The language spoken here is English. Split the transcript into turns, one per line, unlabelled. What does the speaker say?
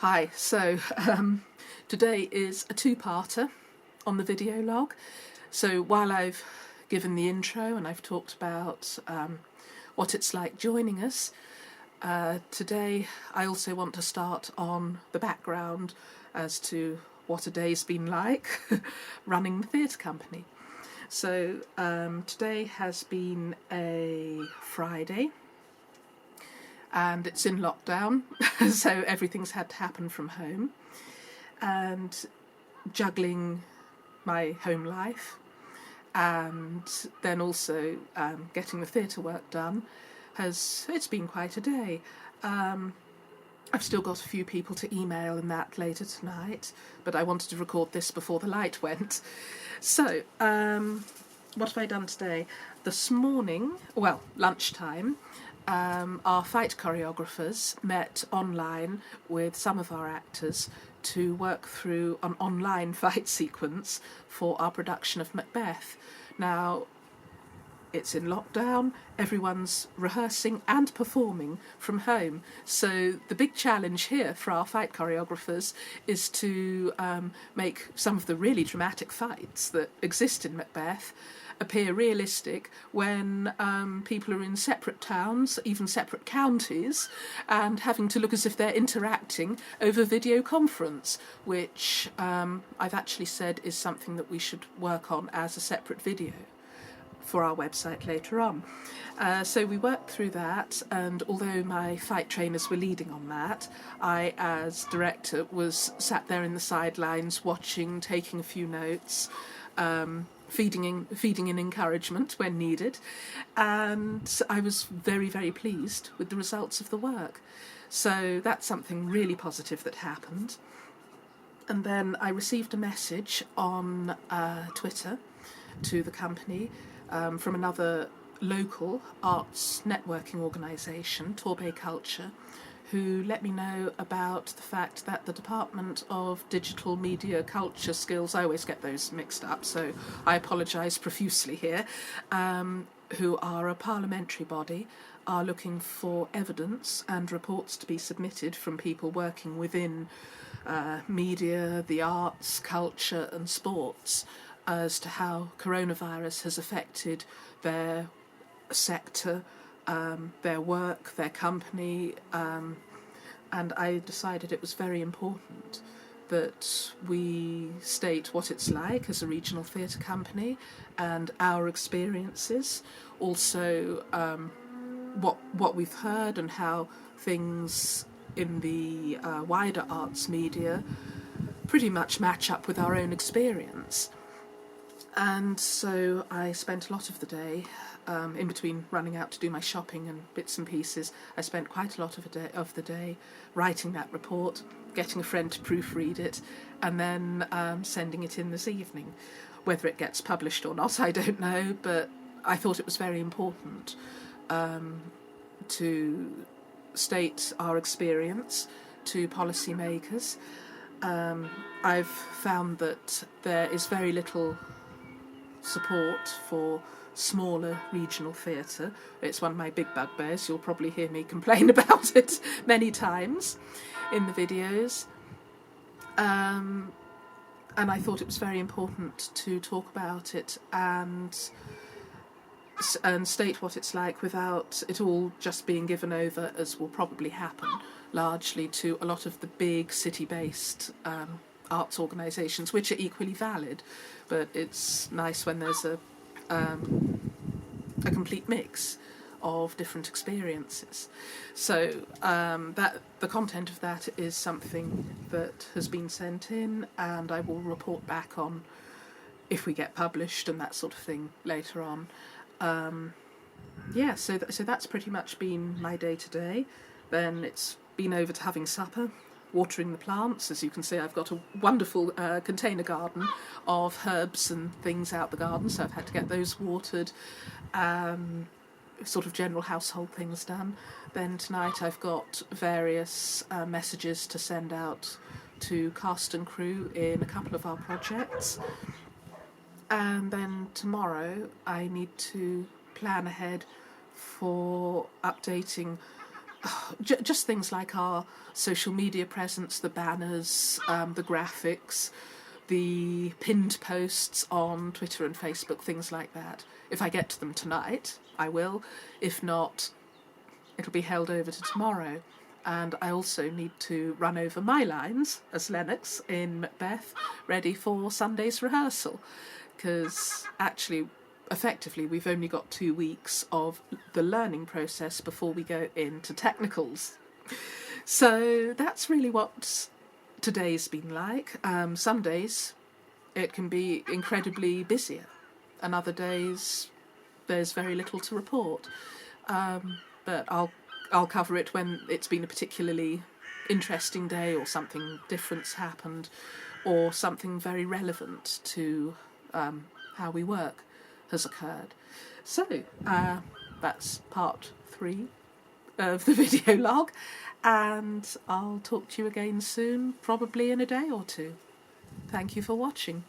Hi, today is a two-parter on the video log. So while I've given the intro and I've talked about what it's like joining us, today I also want to start on the background as to what a day's been like running the theatre company. So today has been a Friday, and it's in lockdown, so everything's had to happen from home, and juggling my home life and then also getting the theatre work done it's been quite a day. I've still got a few people to email and that later tonight, but I wanted to record this before the light went. So what have I done today? This morning, well, lunchtime, our fight choreographers met online with some of our actors to work through an online fight sequence for our production of Macbeth. Now, it's in lockdown, everyone's rehearsing and performing from home. So the big challenge here for our fight choreographers is to make some of the really dramatic fights that exist in Macbeth appear realistic when people are in separate towns, even separate counties, and having to look as if they're interacting over video conference, which I've actually said is something that we should work on as a separate video for our website later on. So we worked through that, and although my fight trainers were leading on that, I, as director, was sat there in the sidelines watching, taking a few notes, feeding in encouragement when needed, and I was very, very pleased with the results of the work. So that's something really positive that happened. And then I received a message on Twitter to the company from another local arts networking organisation, Torbay Culture, who let me know about the fact that the Department of Digital Media Culture Skills, I always get those mixed up, so I apologise profusely here, who are a parliamentary body, are looking for evidence and reports to be submitted from people working within media, the arts, culture and sports as to how coronavirus has affected their sector, their work, their company, and I decided it was very important that we state what it's like as a regional theatre company and our experiences, also what we've heard and how things in the wider arts media pretty much match up with our own experience. And so I spent a lot of the day, in between running out to do my shopping and bits and pieces, I spent quite a lot of the day writing that report, getting a friend to proofread it, and then sending it in this evening. Whether it gets published or not, I don't know, but I thought it was very important to state our experience to policymakers. I've found that there is very little support for smaller regional theatre. It's one of my big bugbears. You'll probably hear me complain about it many times in the videos. And I thought it was very important to talk about it and state what it's like without it all just being given over, as will probably happen, largely to a lot of the big city-based arts organisations, which are equally valid, but it's nice when there's a complete mix of different experiences. So that the content of that is something that has been sent in, and I will report back on if we get published and that sort of thing later on. So that's pretty much been my day to day. Then it's been over to having supper, watering the plants. As you can see, I've got a wonderful container garden of herbs and things out the garden, so I've had to get those watered, sort of general household things done. Then tonight I've got various messages to send out to cast and crew in a couple of our projects. And then tomorrow I need to plan ahead for updating just things like our social media presence, the banners, the graphics, the pinned posts on Twitter and Facebook, things like that. If I get to them tonight, I will. If not, it'll be held over to tomorrow. And I also need to run over my lines as Lennox in Macbeth, ready for Sunday's rehearsal. Because actually, effectively, we've only got 2 weeks of the learning process before we go into technicals. So that's really what today's been like. Some days it can be incredibly busier, and other days there's very little to report. But I'll cover it when it's been a particularly interesting day, or something different's happened, or something very relevant to how we work has occurred. So that's part 3 of the video log, and I'll talk to you again soon, probably in a day or 2. Thank you for watching.